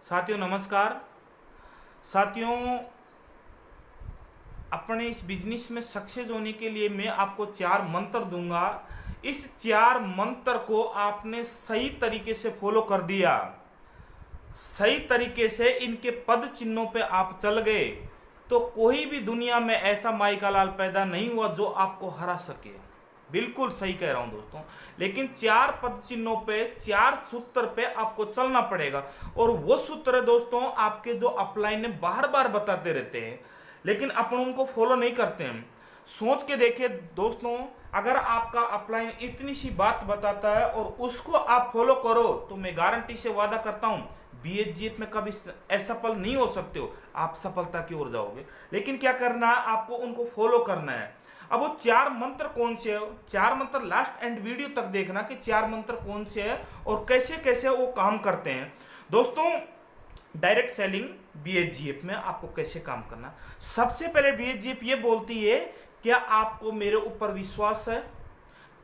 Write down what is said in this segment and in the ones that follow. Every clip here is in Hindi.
साथियों नमस्कार। साथियों, अपने इस बिजनेस में सक्सेस होने के लिए मैं आपको 4 मंत्र दूंगा। इस 4 मंत्र को आपने सही तरीके से फॉलो कर दिया, सही तरीके से इनके पद चिन्हों पे आप चल गए तो कोई भी दुनिया में ऐसा माई का लाल पैदा नहीं हुआ जो आपको हरा सके। बिल्कुल सही कह रहा हूं दोस्तों। लेकिन 4 पद चिन्हों पे, 4 सूत्र पे आपको चलना पड़ेगा। और वो सूत्र दोस्तों आपके जो अपलाइन ने बार बार बताते रहते हैं, लेकिन अपन उनको फॉलो नहीं करते हैं। सोच के देखिए दोस्तों, अगर आपका अपलाइन इतनी सी बात बताता है और उसको आप फॉलो करो तो मैं गारंटी से वादा करता हूं बीएचजीएफ में कभी असफल नहीं हो सकते हो, आप सफलता की ओर जाओगे। लेकिन क्या करना है, आपको उनको फॉलो करना है। अब वो 4 मंत्र कौन से है, 4 मंत्र लास्ट एंड वीडियो तक देखना कि 4 मंत्र कौन से है और कैसे कैसे वो काम करते हैं। दोस्तों, डायरेक्ट सेलिंग बीएचजीएफ में आपको कैसे काम करना। सबसे पहले बीएचजीएफ ये बोलती है, क्या आपको मेरे ऊपर विश्वास है?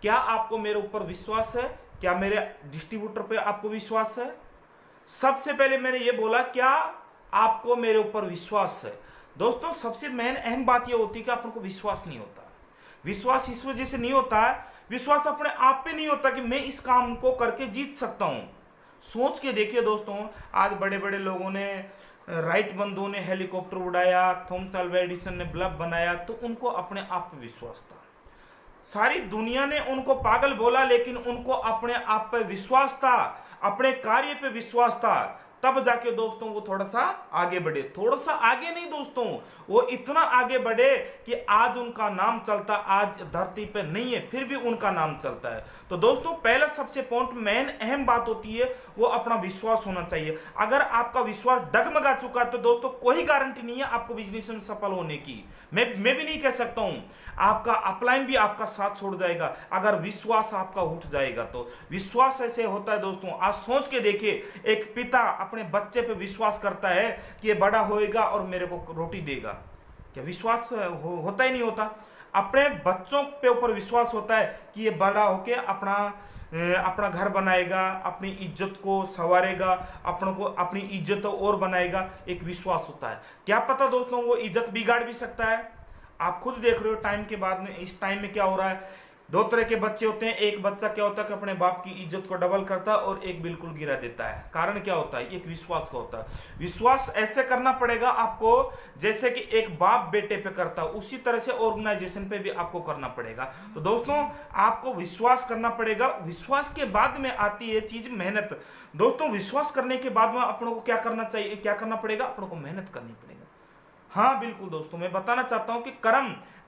क्या आपको मेरे ऊपर विश्वास है? क्या मेरे डिस्ट्रीब्यूटर पे आपको विश्वास है? सबसे पहले मैंने ये बोला, क्या आपको मेरे ऊपर विश्वास है? दोस्तों, सबसे मेन अहम बात ये होती है कि अपन को विश्वास नहीं होता। विश्वास इस वजह से नहीं होता है, विश्वास अपने आप पे नहीं होता कि मैं इस काम को करके जीत सकता हूं। सोच के देखिए दोस्तों, आज बड़े बड़े लोगों ने, राइट बंधुओं ने हेलीकॉप्टर उड़ाया, थॉमस अल्वा एडिसन ने बल्ब बनाया, तो उनको अपने आप पे विश्वास था। सारी दुनिया ने उनको पागल बोला, लेकिन उनको अपने आप पे विश्वास था, अपने कार्य पे विश्वास था। तब जाके दोस्तों वो थोड़ा सा आगे बढ़े। थोड़ा सा आगे नहीं दोस्तों, वो इतना आगे बढ़े कि आज उनका नाम चलता, आज धरती पे नहीं है फिर भी उनका नाम चलता है। तो दोस्तों, पहला सबसे पॉइंट, मेन अहम बात होती है वो अपना विश्वास होना चाहिए। अगर आपका विश्वास डगमगा चुका है तो दोस्तों कोई गारंटी नहीं है आपको बिजनेस में सफल होने की। मैं भी नहीं कह सकता हूं, आपका अपलाइन भी आपका साथ छोड़ जाएगा अगर विश्वास आपका उठ जाएगा। तो विश्वास ऐसे होता है दोस्तों, आज सोच के देखिए, एक पिता अपने बच्चे पे विश्वास करता है कि ये बड़ा होएगा और मेरे को रोटी देगा। क्या विश्वास होता ही नहीं होता? अपने बच्चों पे ऊपर विश्वास होता है कि ये बड़ा होके अपना घर बनाएगा, अपनी इज्जत को संवारेगा, अपनी इज्जत और बनाएगा। एक विश्वास होता है। क्या पता दोस्तों वो इज्जत बिगाड़ भी सकता है। आप खुद देख रहे हो टाइम के बाद में, इस टाइम में क्या हो रहा है। 2 तरह के बच्चे होते हैं। एक बच्चा क्या होता है कि अपने बाप की इज्जत को डबल करता है और एक बिल्कुल गिरा देता है। कारण क्या होता है? एक विश्वास का होता है। विश्वास ऐसे करना पड़ेगा आपको जैसे कि एक बाप बेटे पे करता है, उसी तरह से ऑर्गेनाइजेशन पे भी आपको करना पड़ेगा। तो दोस्तों, आपको विश्वास करना पड़ेगा। विश्वास के बाद में आती है चीज मेहनत। दोस्तों, विश्वास करने के बाद में अपनों को क्या करना चाहिए, क्या करना पड़ेगा? अपनों को मेहनत करनी पड़ेगा। हाँ बिल्कुल दोस्तों, मैं बताना चाहता हूं कि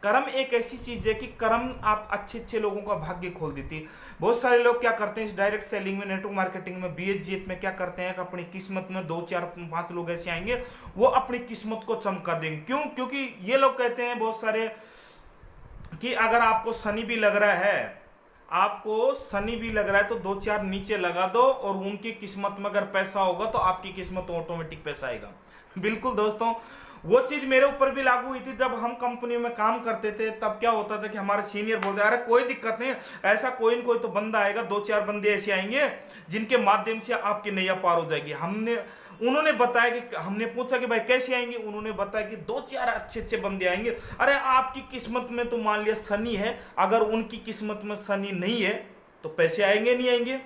कर्म एक ऐसी चीज है कि कर्म आप अच्छे लोगों का भाग्य खोल देती है। बहुत सारे लोग क्या करते हैं इस डायरेक्ट सेलिंग में, नेटवर्क मार्केटिंग में, बीएचजीएफ में क्या करते हैं कि अपनी किस्मत में 2 4 5 लोग ऐसे आएंगे, वो अपनी किस्मत को चमका देंगे। क्यों? क्योंकि ये लोग कहते हैं बहुत सारे कि अगर आपको शनि भी लग रहा है तो 2 4 नीचे लगा दो और उनकी किस्मत में अगर पैसा होगा तो आपकी किस्मत ऑटोमेटिक पैसा आएगा। बिल्कुल दोस्तों, वो चीज मेरे ऊपर भी लागू हुई थी। जब हम कंपनी में काम करते थे तब क्या होता था कि हमारे सीनियर बोलते, अरे कोई दिक्कत नहीं, ऐसा कोई न कोई तो बंदा आएगा, 2 4 बंदे ऐसे आएंगे जिनके माध्यम से आपकी नैया पार हो जाएगी। उन्होंने बताया कि, हमने पूछा कि भाई कैसे आएंगे, उन्होंने बताया कि 2 4 अच्छे बंदे आएंगे। अरे आपकी किस्मत में तो मान लिया शनि है, अगर उनकी किस्मत में शनि नहीं है तो पैसे आएंगे नहीं आएंगे?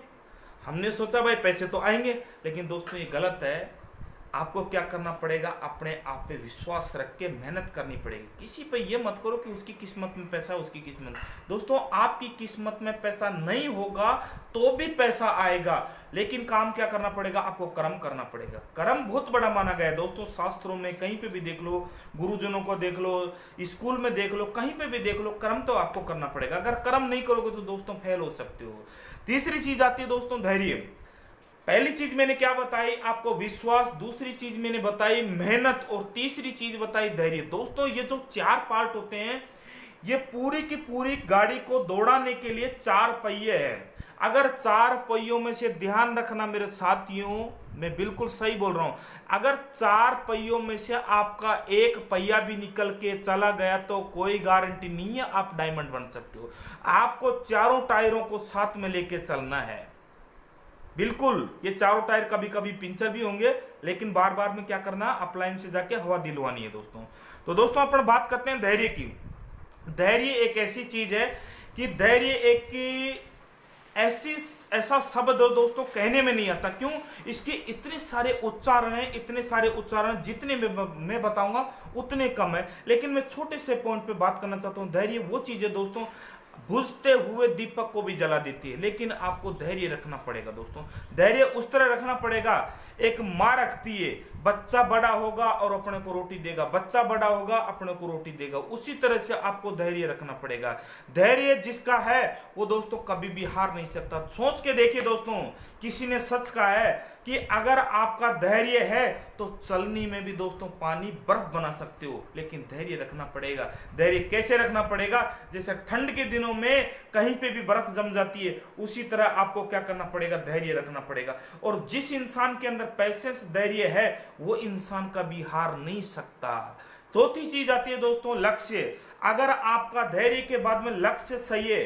हमने सोचा भाई पैसे तो आएंगे, लेकिन दोस्तों ये गलत है। आपको क्या करना पड़ेगा? अपने आप पे विश्वास रख के मेहनत करनी पड़ेगी। किसी पे ये मत करो कि उसकी किस्मत में पैसा है, उसकी किस्मत। दोस्तों, आपकी किस्मत में पैसा नहीं होगा तो भी पैसा आएगा, लेकिन काम क्या करना पड़ेगा? आपको कर्म करना पड़ेगा। कर्म बहुत बड़ा माना गया है दोस्तों, शास्त्रों में कहीं पे भी देख लो, गुरुजनों को देख लो, स्कूल में देख लो, कहीं पे भी देख लो, कर्म तो आपको करना पड़ेगा। अगर कर्म नहीं करोगे तो दोस्तों फेल हो सकते हो। तीसरी चीज आती है दोस्तों धैर्य। पहली चीज मैंने क्या बताई? आपको विश्वास। दूसरी चीज मैंने बताई मेहनत, और तीसरी चीज बताई धैर्य। दोस्तों, ये जो 4 पार्ट होते हैं, ये पूरी की पूरी गाड़ी को दौड़ाने के लिए 4 पहिए हैं। अगर 4 पहियों में से, ध्यान रखना मेरे साथियों, मैं बिल्कुल सही बोल रहा हूं, अगर 4 पहियों में से आपका एक पहिया भी निकल के चला गया तो कोई गारंटी नहीं है आप डायमंड बन सकते हो। आपको चारों टायरों को साथ में लेके चलना है। बिल्कुल, ये 4 टायर कभी कभी पंचर भी होंगे, लेकिन बार बार में क्या करना, अपलाइन से जाके हवा दिलवानी है दोस्तों। तो दोस्तों अपन बात करते हैं धैर्य की। धैर्य एक ऐसी चीज है कि धैर्य एक ऐसा शब्द हो दोस्तों, कहने में नहीं आता। क्यों? इसके इतने सारे उच्चारण हैं, इतने सारे उच्चारण जितने मैं बताऊंगा उतने कम है। लेकिन मैं छोटे से पॉइंट पे बात करना चाहता हूं। धैर्य वो चीज है दोस्तों, बुझते हुए दीपक को भी जला देती है, लेकिन आपको धैर्य रखना पड़ेगा दोस्तों। धैर्य उस तरह रखना पड़ेगा, एक माँ रखती है, बच्चा बड़ा होगा और अपने को रोटी देगा, बच्चा बड़ा होगा अपने को रोटी देगा, उसी तरह से आपको धैर्य रखना पड़ेगा। धैर्य जिसका है वो दोस्तों कभी भी हार नहीं सकता। सोच के देखिए दोस्तों, किसी ने सच कहा है कि अगर आपका धैर्य है तो चलनी में भी दोस्तों पानी बर्फ बना सकते हो, लेकिन धैर्य रखना पड़ेगा। धैर्य कैसे रखना पड़ेगा? जैसे ठंड के दिनों में कहीं पे भी बर्फ जम जाती है, उसी तरह आपको क्या करना पड़ेगा, धैर्य रखना पड़ेगा। और जिस इंसान के अंदर पैशेंस, धैर्य है, वो इंसान कभी हार नहीं सकता। चौथी चीज आती है दोस्तों लक्ष्य। अगर आपका धैर्य के बाद में लक्ष्य सही है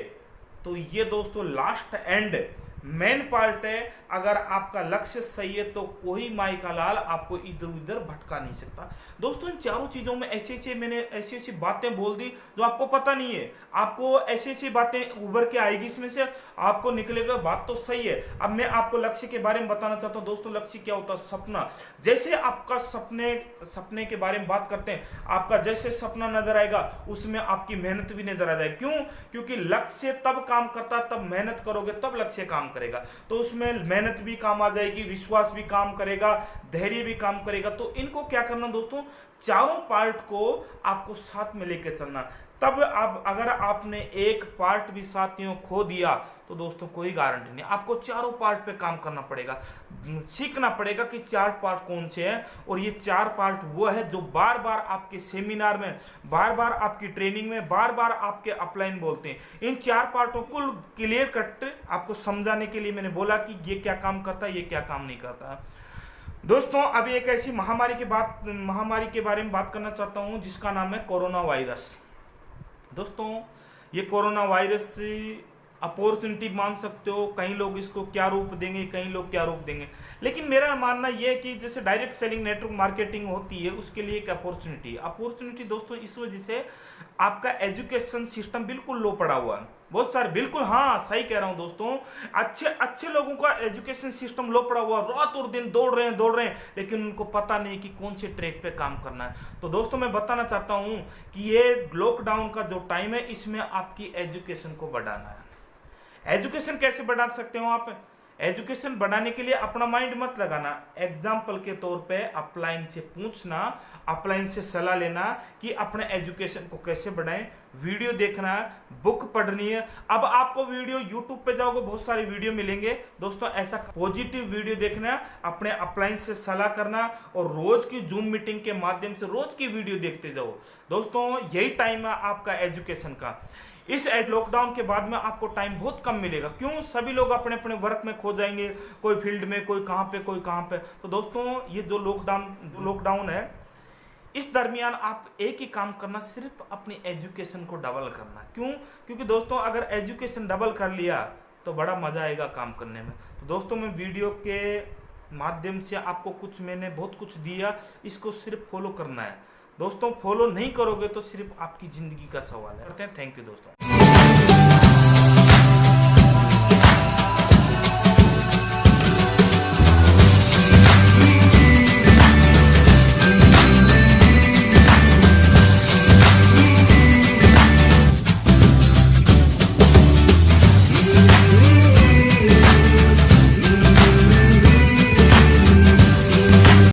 तो ये दोस्तों लास्ट एंड मेन पार्ट है। अगर आपका लक्ष्य सही है तो कोई माई का लाल आपको इधर उधर भटका नहीं सकता। दोस्तों इन चारों चीजों में मैंने ऐसी ऐसी बातें बोल दी जो आपको पता नहीं है। आपको ऐसी ऐसी बातें उभर के आएगी, इसमें से आपको निकलेगा बात तो सही है। अब मैं आपको लक्ष्य के बारे में बताना चाहता हूं दोस्तों। लक्ष्य क्या होता है? सपना। जैसे आपका सपने के बारे में बात करते हैं, आपका जैसे सपना नजर आएगा उसमें आपकी मेहनत भी नजर आ जाए। क्यों? क्योंकि लक्ष्य तब काम करता, तब मेहनत करोगे तब लक्ष्य काम करेगा। तो उसमें मेहनत भी काम आ जाएगी, विश्वास भी काम करेगा, धैर्य भी काम करेगा। तो इनको क्या करना दोस्तों, चारों पार्ट को आपको साथ में लेकर चलना। तब आप अगर आपने एक पार्ट भी साथियों खो दिया तो दोस्तों कोई गारंटी नहीं। आपको चारों पार्ट पे काम करना पड़ेगा, सीखना पड़ेगा कि चार पार्ट कौन से हैं। और ये चार पार्ट वो है जो बार बार आपके सेमिनार में, बार बार आपकी ट्रेनिंग में, बार बार आपके अपलाइन बोलते हैं। इन चार पार्टों को क्लियर कट आपको समझाने के लिए मैंने बोला कि ये क्या काम करता है, ये क्या काम नहीं करता। दोस्तों अभी एक ऐसी महामारी के बारे में बात करना चाहता हूं जिसका नाम है कोरोना वायरस। दोस्तों ये कोरोना वायरस अपॉर्चुनिटी मान सकते हो, कई लोग इसको क्या रूप देंगे, कई लोग क्या रूप देंगे, लेकिन मेरा मानना यह है कि जैसे डायरेक्ट सेलिंग नेटवर्क मार्केटिंग होती है उसके लिए एक अपॉर्चुनिटी दोस्तों इस वजह से आपका एजुकेशन सिस्टम बिल्कुल लो पड़ा हुआ है। बहुत सारे, बिल्कुल हाँ सही कह रहा हूं दोस्तों, अच्छे लोगों का एजुकेशन सिस्टम लो पड़ा हुआ, रात और दिन दौड़ रहे हैं, लेकिन उनको पता नहीं कि कौन से ट्रैक पे काम करना है। तो दोस्तों मैं बताना चाहता हूं कि ये लॉकडाउन का जो टाइम है इसमें आपकी एजुकेशन को बढ़ाना है। एजुकेशन कैसे बढ़ा सकते हो आप? एजुकेशन बढ़ाने के लिए अपना माइंड मत लगाना। एग्जाम्पल के तौर पे अपलाइन से पूछना, अपलाइन से सलाह लेना कि अपने एजुकेशन को कैसे बढ़ाएं, वीडियो देखना, बुक पढ़नी है। अब आपको वीडियो यूट्यूब पे जाओगे बहुत सारे वीडियो मिलेंगे दोस्तों, ऐसा पॉजिटिव वीडियो देखना, अपने अपलाइन से सलाह करना और रोज की जूम मीटिंग के माध्यम से रोज की वीडियो देखते जाओ। दोस्तों यही टाइम है आपका एजुकेशन का। इस लॉकडाउन के बाद में आपको टाइम बहुत कम मिलेगा। क्यों? सभी लोग अपने अपने वर्क में खो जाएंगे, कोई फील्ड में, कोई कहाँ पे, कोई कहाँ पे। तो दोस्तों ये जो लॉकडाउन है इस दरमियान आप एक ही काम करना, सिर्फ अपनी एजुकेशन को डबल करना। क्यों? क्योंकि दोस्तों अगर एजुकेशन डबल कर लिया तो बड़ा मजा आएगा काम करने में। तो दोस्तों मैं वीडियो के माध्यम से आपको मैंने बहुत कुछ दिया, इसको सिर्फ फॉलो करना है। दोस्तों फॉलो नहीं करोगे तो सिर्फ आपकी जिंदगी का सवाल है। थैंक यू दोस्तों।